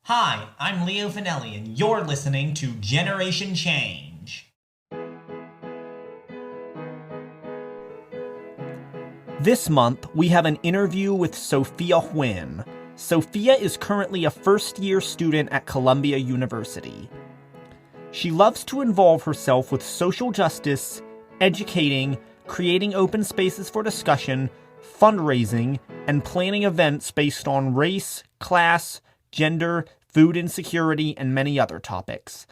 Hi, I'm Leo Finelli, and you're listening to Generation Change. This month, we have an interview with Sophia Huynh. Sophia is currently a first-year student at Columbia University. She loves to involve herself with social justice, educating, creating open spaces for discussion, fundraising, and planning events based on race, class, gender, food insecurity, and many other topics.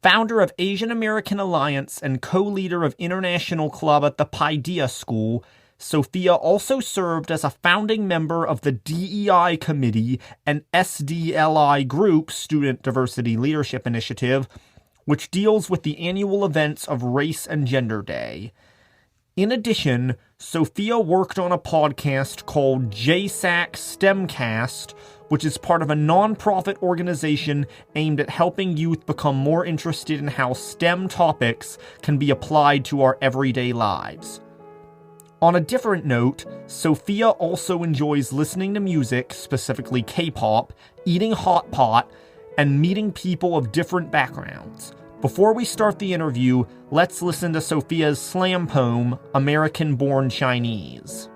Founder of Asian American Alliance and co-leader of International Club at the Paideia School, Sophia also served as a founding member of the DEI Committee and SDLI Group Student Diversity Leadership Initiative, which deals with the annual events of Race and Gender Day. In addition, Sophia worked on a podcast called JSAC STEMCast, which is part of a nonprofit organization aimed at helping youth become more interested in how STEM topics can be applied to our everyday lives. On a different note, Sophia also enjoys listening to music, specifically Kpop, eating hotpot, and meeting people of different backgrounds. Before we start the interview, let's listen to Sophia's slam poem, American-Born Chinese.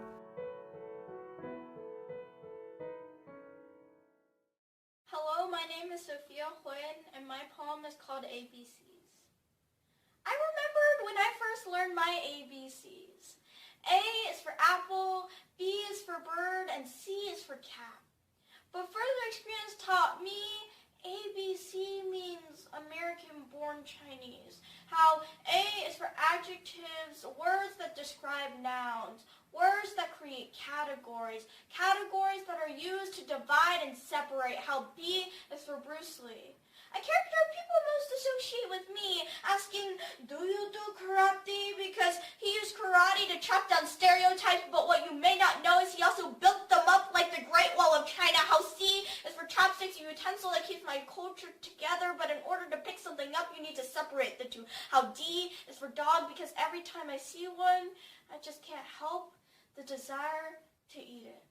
Hello, my name is Sophia Huynh, and my poem is called ABCs. I remembered when I first learned my ABCs. A is for apple, B is for bird, and C is for cat. But further experience taught me ABC means American-born Chinese. How A is for adjectives, words that describe nouns, words that create categories, categories that are used to divide and separate. How B is for Bruce Lee. A character people most associate with me, asking, do you do karate? Because he used karate to chop down stereotypes, but what you may not know is he also built them up like the Great Wall of China. How C is for chopsticks, a utensil that keeps my culture together, but in order to pick something up, you need to separate the two. How D is for dog, because every time I see one, I just can't help the desire to eat it.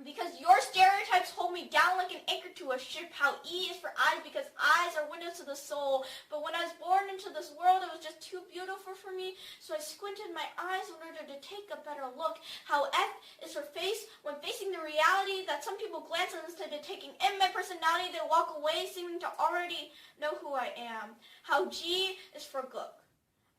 Because your stereotypes hold me down like an anchor to a ship. How E is for eyes, because eyes are windows to the soul. But when I was born into this world, it was just too beautiful for me, so I squinted my eyes in order to take a better look. How F is for face, when facing the reality that some people glance at instead of taking in my personality, they walk away seeming to already know who I am. How G is for gook.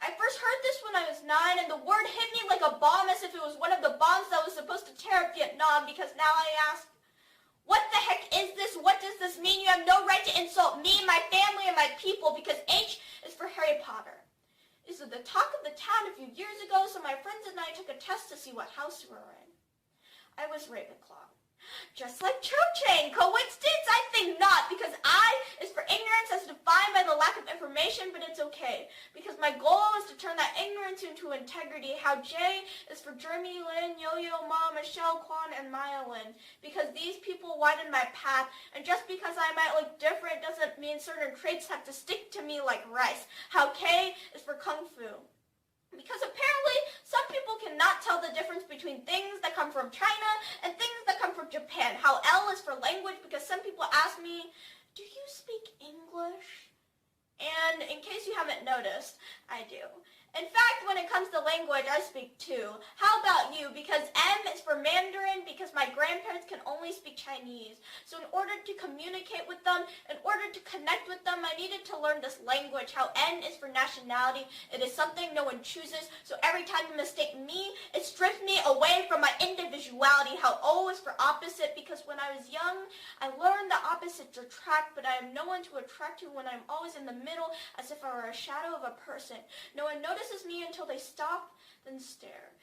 I first heard this when I was 9, and the word hit me like a bomb, as if it was one of the bombs that was supposed to tear up Vietnam, because now I ask, what the heck is this? What does this mean? You have no right to insult me, my family, and my people, because H is for Harry Potter. This was the talk of the town a few years ago, so my friends and I took a test to see what house we were in. I was Ravenclaw. Just like Cho-Chang. Coincidence? I think not, because I is for ignorance as defined by the lack of information, but it's okay, because my goal is to turn that ignorance into integrity. How J is for Jeremy Lin, Yo-Yo Ma, Michelle Kwan, and Maya Lin, because these people widen my path, and just because I might look different doesn't mean certain traits have to stick to me like rice. How K is for Kung Fu. Because apparently, some people cannot tell the difference between things that come from China and things that come from Japan. How L is for language, because some people ask me, do you speak English? And in case you haven't noticed, I do. In fact, when it comes to language, I speak too. How about you? Because M is for Mandarin, because my grandparents can only speak Chinese. So in order to communicate with them, in order to connect with them, I needed to learn this language. How N is for nationality. It is something no one chooses, so every time you mistake me, it strips me away from my individuality. How O is for opposite, because when I was young, I learned that opposites attract, but I have no one to attract to when I'm always in the middle, as if I were a shadow of a person. No one notices me until they stop, then stare.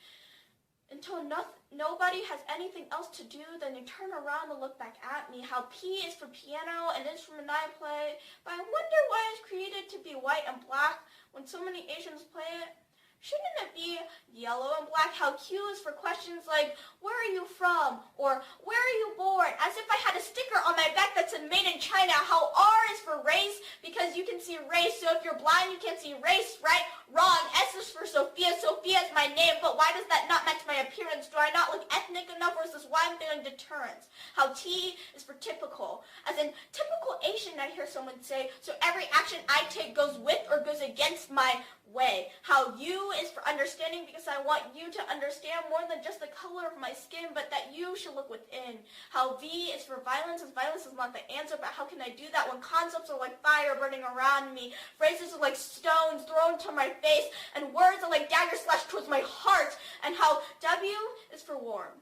Until nobody has anything else to do, then they turn around and look back at me. How P is for piano, an instrument I play, but I wonder why it's created to be white and black when so many Asians play it. Shouldn't it be yellow and black? How Q is for questions like, where are you from? Or where are you born? As if I had a sticker on my back that said made in China. How R is for race because you can see race. So if you're blind, you can't see race, right? Wrong. S is for Sophia. Sophia is my name, but why does that not match my appearance? Do I not look ethnic enough, or is this why I'm feeling deterrence? How T is for typical. As in, typical Asian, I hear someone say, so every action I take goes with or goes against my way. How U is for understanding because I want you to understand more than just the color of my skin, but that you should look within. How V is for violence, as violence is not the answer, but how can I do that when concepts are like fire burning around me, phrases are like stones thrown to my face, and words are like daggers slashed towards my heart. And how W is for warm.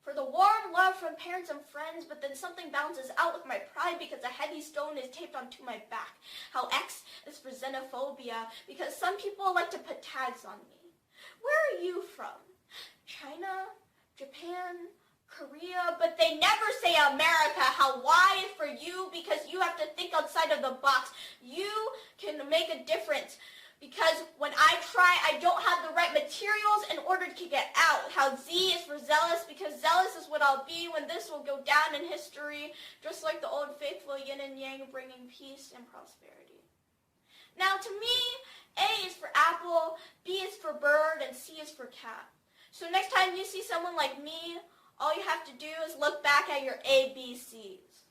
For the warm love from parents and friends, but then something bounces out with my pride because a heavy stone is taped onto my back. How X is for xenophobia, because some people like to put tags on me. Where are you from? China? Japan? Korea? But they never say America. How Y is for you, because you have to think outside of the box. You can make a difference. Because when I try, I don't have the right materials in order to get out. How Z is for zealous, because zealous is what I'll be when this will go down in history, just like the old faithful yin and yang, bringing peace and prosperity. Now to me, A is for apple, B is for bird, and C is for cat. So next time you see someone like me, all you have to do is look back at your ABCs.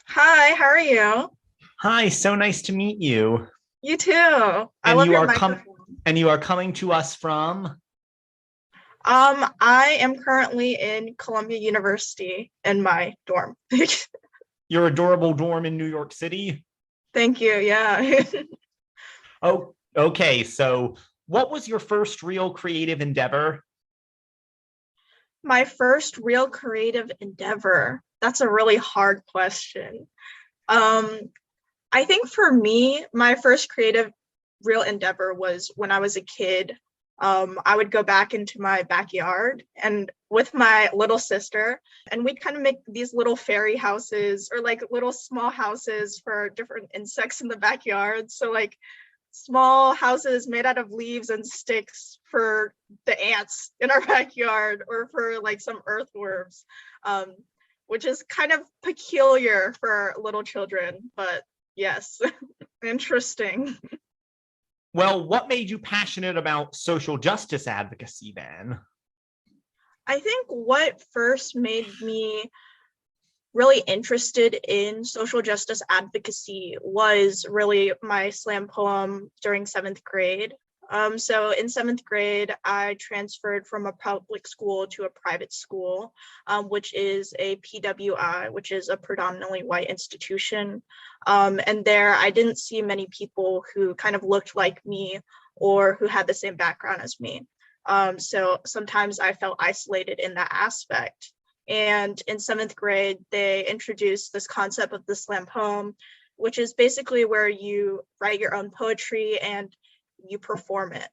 Hi, how are you? Hi, so nice to meet you. You too. I love your microphone. And you are coming to us from? I am currently in Columbia University in my dorm. Your adorable dorm in New York City? Thank you, yeah. Oh, okay. So what was your first real creative endeavor? My first real creative endeavor. That's a really hard question. I think for me, my first creative real endeavor was when I was a kid. I would go back into my backyard and with my little sister, and we'd kind of make these little fairy houses or like little small houses for different insects in the backyard. So like small houses made out of leaves and sticks for the ants in our backyard, or for like some earthworms, which is kind of peculiar for little children, but yes, interesting. Well, what made you passionate about social justice advocacy then? I think what first made me really interested in social justice advocacy was really my slam poem during 7th grade. So in 7th grade, I transferred from a public school to a private school, which is a PWI, which is a predominantly white institution. And there I didn't see many people who kind of looked like me or who had the same background as me. So sometimes I felt isolated in that aspect. And in 7th grade, they introduced this concept of the slam poem, which is basically where you write your own poetry and you perform it.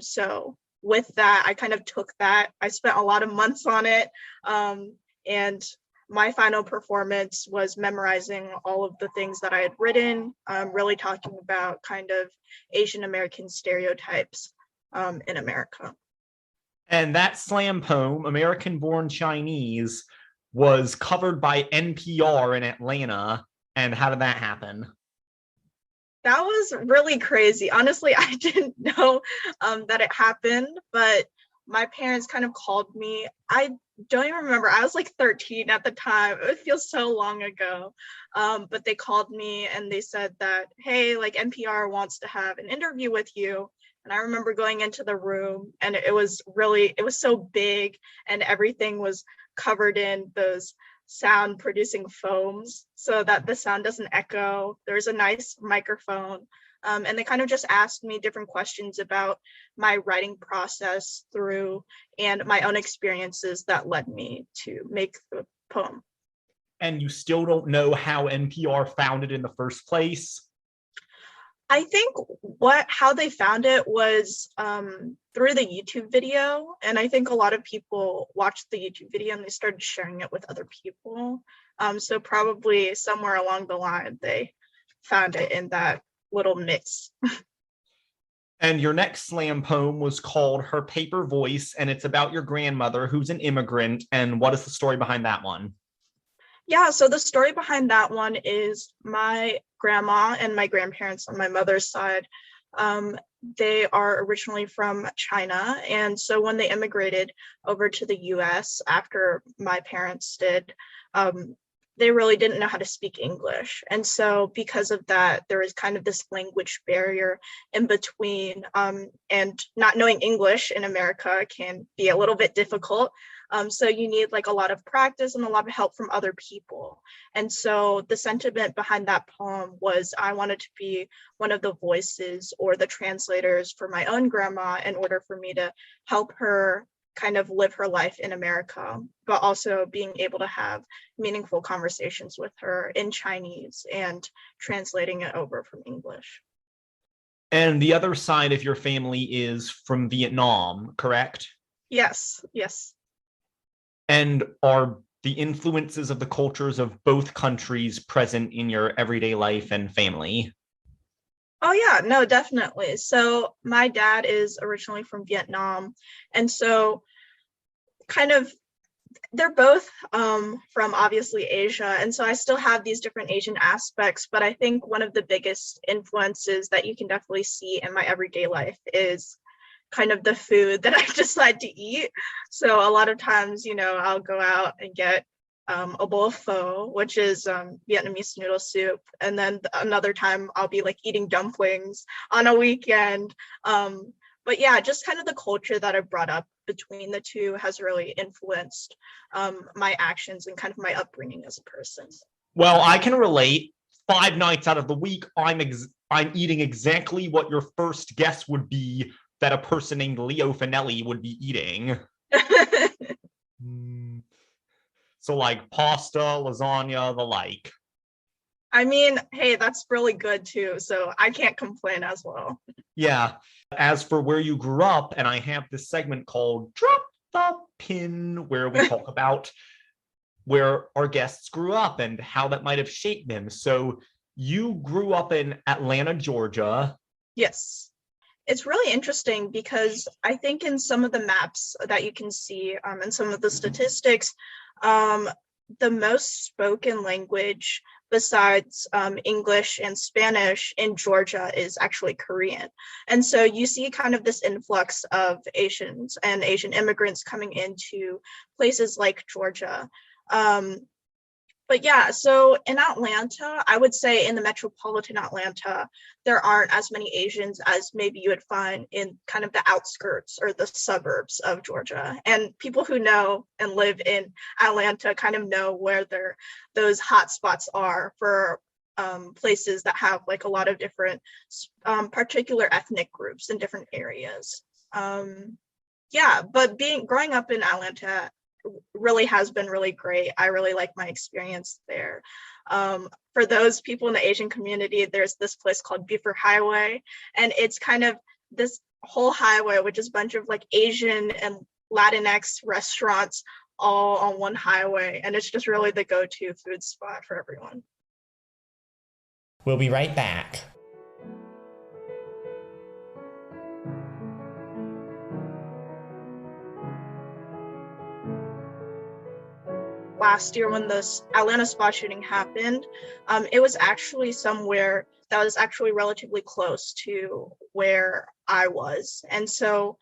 So with that, I kind of took that. I spent a lot of months on it. And my final performance was memorizing all of the things that I had written, really talking about kind of Asian American stereotypes in America. And that slam poem, American Born Chinese, was covered by NPR in Atlanta. And how did that happen? That was really crazy. Honestly, I didn't know that it happened, but my parents kind of called me. I don't even remember. I was like 13 at the time. It feels so long ago. But they called me and they said that, hey, like NPR wants to have an interview with you. And I remember going into the room and it was so big and everything was covered in those sound producing foams so that the sound doesn't echo. There's a nice microphone. And they kind of just asked me different questions about my writing process through and my own experiences that led me to make the poem. And you still don't know how NPR found it in the first place? I think how they found it was through the YouTube video. And I think a lot of people watched the YouTube video and they started sharing it with other people. So probably somewhere along the line, they found it in that little mix. And your next slam poem was called Her Paper Voice, and it's about your grandmother who's an immigrant. And what is the story behind that one? Yeah, so the story behind that one is my grandma and my grandparents on my mother's side. They are originally from China. And so when they immigrated over to the US after my parents did, they really didn't know how to speak English. And so because of that, there is kind of this language barrier in between. And not knowing English in America can be a little bit difficult. So you need like a lot of practice and a lot of help from other people. And so the sentiment behind that poem was I wanted to be one of the voices or the translators for my own grandma in order for me to help her kind of live her life in America, but also being able to have meaningful conversations with her in Chinese and translating it over from English. And the other side of your family is from Vietnam, correct? Yes, yes. And are the influences of the cultures of both countries present in your everyday life and family? Oh yeah, no, definitely. So my dad is originally from Vietnam. And so kind of they're both from obviously Asia. And so I still have these different Asian aspects, but I think one of the biggest influences that you can definitely see in my everyday life is kind of the food that I decide to eat. So a lot of times, I'll go out and get a bowl of pho, which is Vietnamese noodle soup. And then another time I'll be like eating dumplings on a weekend. But yeah, just kind of the culture that I brought up between the two has really influenced my actions and kind of my upbringing as a person. Well, I can relate. 5 nights out of the week, I'm eating exactly what your first guess would be that a person named Leo Finelli would be eating. So like pasta, lasagna, the like. I mean, hey, that's really good too. So I can't complain as well. Yeah. As for where you grew up, and I have this segment called Drop the Pin, where we talk about where our guests grew up and how that might have shaped them. So you grew up in Atlanta, Georgia. Yes. It's really interesting because I think in some of the maps that you can see and some of the statistics, the most spoken language besides English and Spanish in Georgia is actually Korean. And so you see kind of this influx of Asians and Asian immigrants coming into places like Georgia. But yeah, so in Atlanta, I would say in the metropolitan Atlanta, there aren't as many Asians as maybe you would find in kind of the outskirts or the suburbs of Georgia. And people who know and live in Atlanta kind of know where those hot spots are for places that have like a lot of different particular ethnic groups in different areas. Yeah, but growing up in Atlanta really has been really great. I really like my experience there. For those people in the Asian community, there's this place called Beaver Highway, and it's kind of this whole highway, which is a bunch of like Asian and Latinx restaurants all on one highway, and it's just really the go-to food spot for everyone. We'll be right back. Last year when this Atlanta spa shooting happened, it was actually somewhere that was actually relatively close to where I was. And so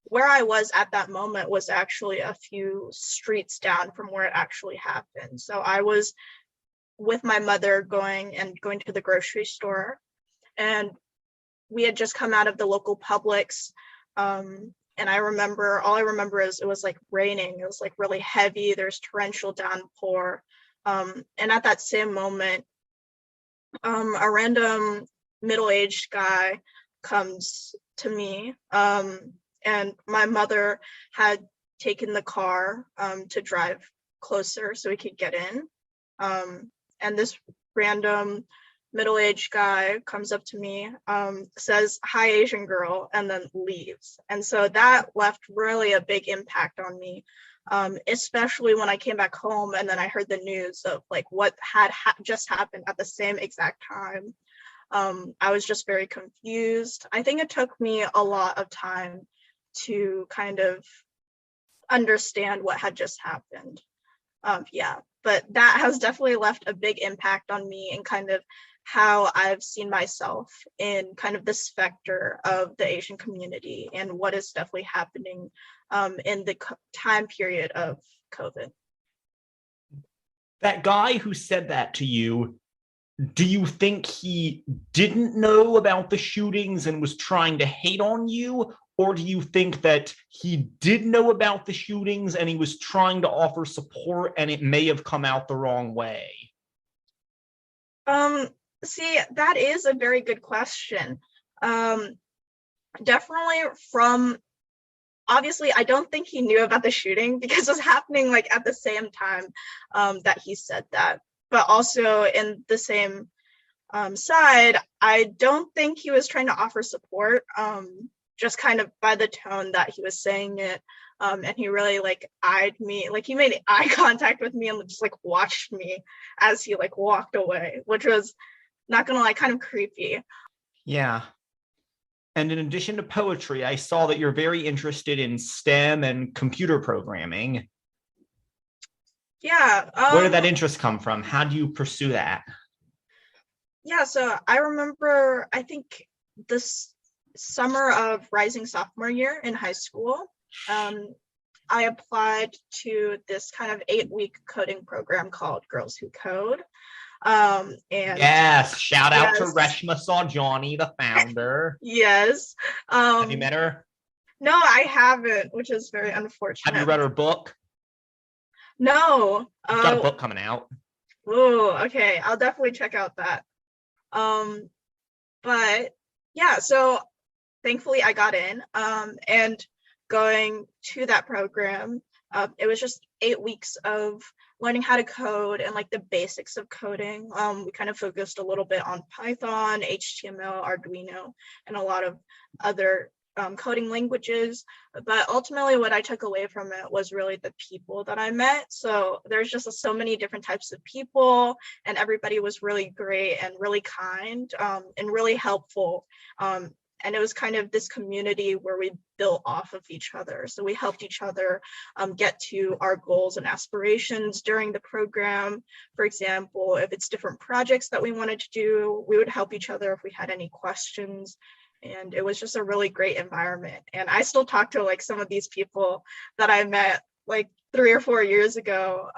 where I was at that moment was actually a few streets down from where it actually happened. So I was with my mother going to the grocery store, and we had just come out of the local Publix. And all I remember is it was like raining. It was like really heavy. There's torrential downpour. And at that same moment, a random middle-aged guy comes to me. And my mother had taken the car to drive closer so we could get in. And this random middle-aged guy comes up to me, says, "Hi, Asian girl," and then leaves. And so that left really a big impact on me, especially when I came back home and then I heard the news of like what had just happened at the same exact time. I was just very confused. I think it took me a lot of time to kind of understand what had just happened. Yeah, but that has definitely left a big impact on me and kind of how I've seen myself in kind of the specter of the Asian community and what is definitely happening in the time period of COVID. That guy who said that to you, do you think he didn't know about the shootings and was trying to hate on you? Or do you think that he did know about the shootings and he was trying to offer support and it may have come out the wrong way? See, that is a very good question. Definitely obviously, I don't think he knew about the shooting because it was happening like at the same time that he said that. But also in the same side, I don't think he was trying to offer support, just kind of by the tone that he was saying it. And he really like eyed me, like he made eye contact with me and just like watched me as he like walked away, which was, not gonna lie, kind of creepy. Yeah. And in addition to poetry, I saw that you're very interested in STEM and computer programming. Yeah. Where did that interest come from? How do you pursue that? Yeah, so I remember, I think this summer of rising sophomore year in high school, I applied to this kind of 8-week coding program called Girls Who Code. And yes, shout out to yes. Reshma Saujani, the founder. Yes. Have you met her? No, I haven't, which is very unfortunate. Have you read her book? No. She's got a book coming out. Oh, okay. I'll definitely check out that. But yeah, so thankfully I got in, and going to that program, it was just 8 weeks of learning how to code and like the basics of coding. We kind of focused a little bit on Python, HTML, Arduino, and a lot of other coding languages. But ultimately what I took away from it was really the people that I met. So there's just so many different types of people, and everybody was really great and really kind, and really helpful. And it was kind of this community where we built off of each other. So we helped each other get to our goals and aspirations during the program. For example, if it's different projects that we wanted to do, we would help each other if we had any questions. And it was just a really great environment. And I still talk to like some of these people that I met like 3 or 4 years ago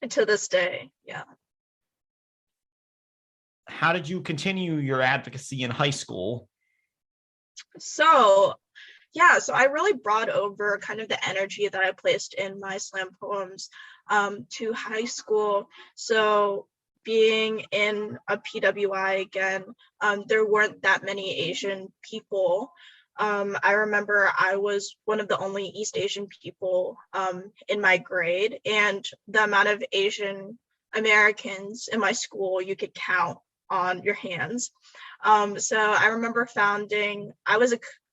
to this day. Yeah. How did you continue your advocacy in high school? So yeah, so I really brought over kind of the energy that I placed in my slam poems to high school. So being in a PWI again, there weren't that many Asian people. I remember I was one of the only East Asian people in my grade, and the amount of Asian Americans in my school you could count on your hands. So I remember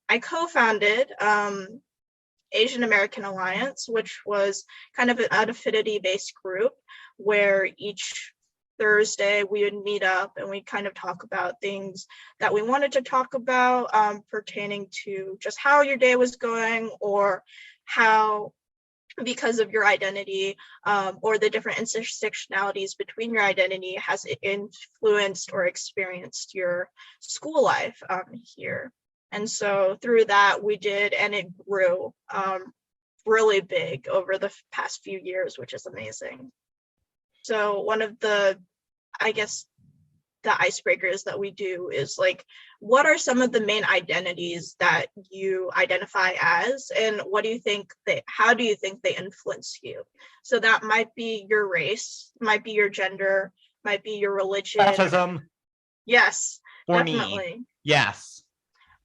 I co-founded Asian American Alliance, which was kind of an affinity-based group where each Thursday we would meet up and we kind of talk about things that we wanted to talk about, pertaining to just how your day was going, or how, because of your identity, or the different intersectionalities between your identity, has influenced or experienced your school life here. And so through that we did, and it grew really big over the past few years, which is amazing. So one of the, I guess, the icebreakers that we do is like, what are some of the main identities that you identify as, and how do you think they influence you? So that might be your race, might be your gender, might be your religion. Autism. Yes, for definitely. Me. Yes.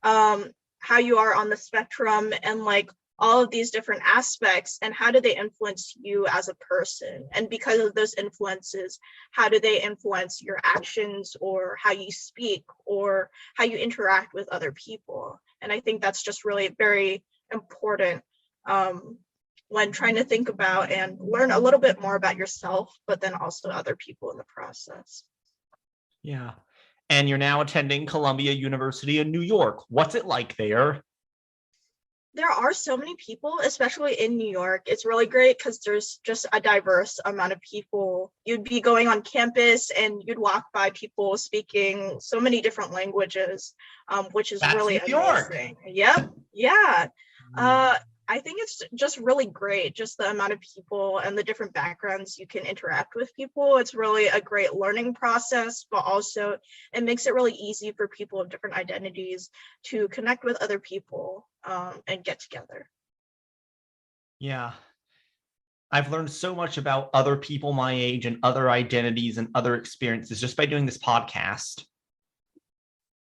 How you are on the spectrum, and like all of these different aspects, and how do they influence you as a person? And because of those influences, how do they influence your actions, or how you speak, or how you interact with other people? And I think that's just really very important when trying to think about and learn a little bit more about yourself, but then also other people in the process. Yeah. And you're now attending Columbia University in New York. What's it like there? There are so many people, especially in New York. It's really great because there's just a diverse amount of people. You'd be going on campus and you'd walk by people speaking so many different languages, which is really amazing. Yep. Yeah. I think it's just really great, just the amount of people and the different backgrounds you can interact with people. It's really a great learning process, but also it makes it really easy for people of different identities to connect with other people and get together. Yeah. I've learned so much about other people my age and other identities and other experiences just by doing this podcast.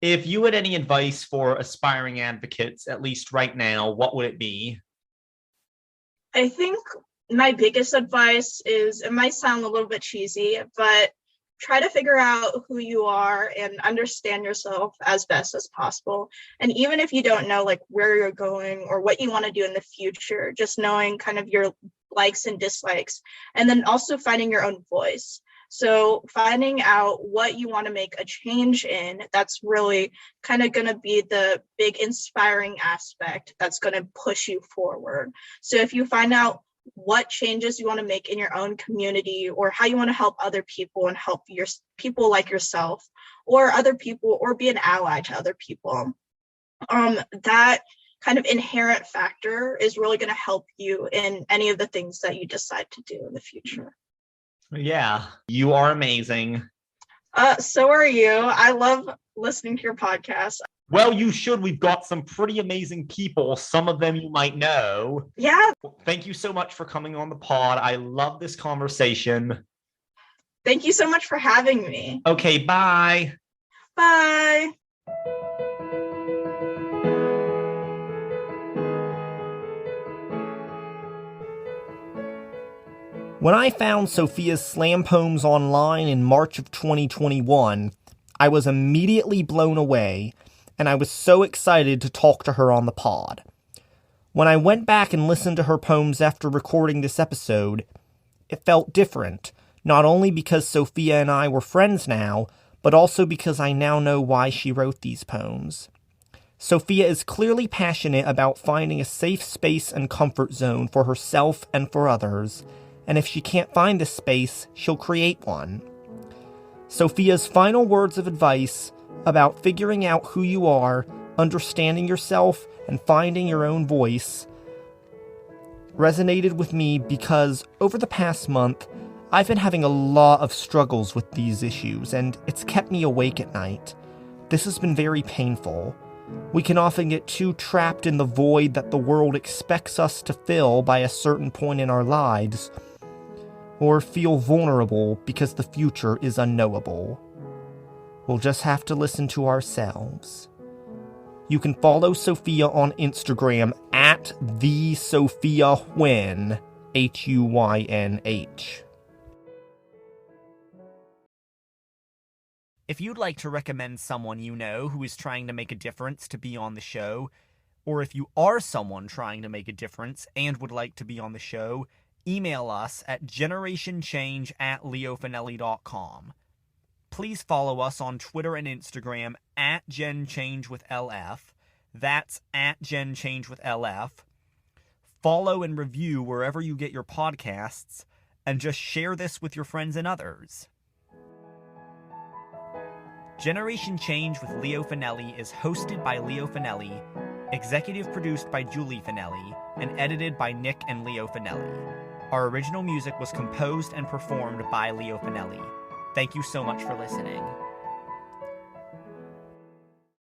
If you had any advice for aspiring advocates, at least right now, what would it be? I think my biggest advice is, it might sound a little bit cheesy, but try to figure out who you are and understand yourself as best as possible. And even if you don't know like where you're going or what you want to do in the future, just knowing kind of your likes and dislikes, and then also finding your own voice. So finding out what you want to make a change in, that's really kind of going to be the big inspiring aspect that's going to push you forward. So if you find out what changes you want to make in your own community, or how you want to help other people and help your people like yourself or other people, or be an ally to other people, that kind of inherent factor is really going to help you in any of the things that you decide to do in the future. Yeah, you are amazing. So are you. I love listening to your podcast. Well, you should. We've got some pretty amazing people. Some of them you might know. Yeah. Thank you so much for coming on the pod. I love this conversation. Thank you so much for having me. Okay, bye. Bye. When I found Sophia's slam poems online in March of 2021, I was immediately blown away, and I was so excited to talk to her on the pod. When I went back and listened to her poems after recording this episode, it felt different, not only because Sophia and I were friends now, but also because I now know why she wrote these poems. Sophia is clearly passionate about finding a safe space and comfort zone for herself and for others, and if she can't find this space, she'll create one. Sophia's final words of advice about figuring out who you are, understanding yourself, and finding your own voice resonated with me because over the past month, I've been having a lot of struggles with these issues, and it's kept me awake at night. This has been very painful. We can often get too trapped in the void that the world expects us to fill by a certain point in our lives, or feel vulnerable because the future is unknowable. We'll just have to listen to ourselves. You can follow Sophia on Instagram at the Sophia Huynh, Huynh. If you'd like to recommend someone you know who is trying to make a difference to be on the show, or if you are someone trying to make a difference and would like to be on the show, email us at generationchange@leofinelli.com. Please follow us on Twitter and Instagram at GenChangeWithLF. That's at GenChangeWithLF. Follow and review wherever you get your podcasts, and just share this with your friends and others. Generation Change with Leo Finelli is hosted by Leo Finelli, executive produced by Julie Finelli, and edited by Nick and Leo Finelli. Our original music was composed and performed by Leo Finelli. Thank you so much for listening.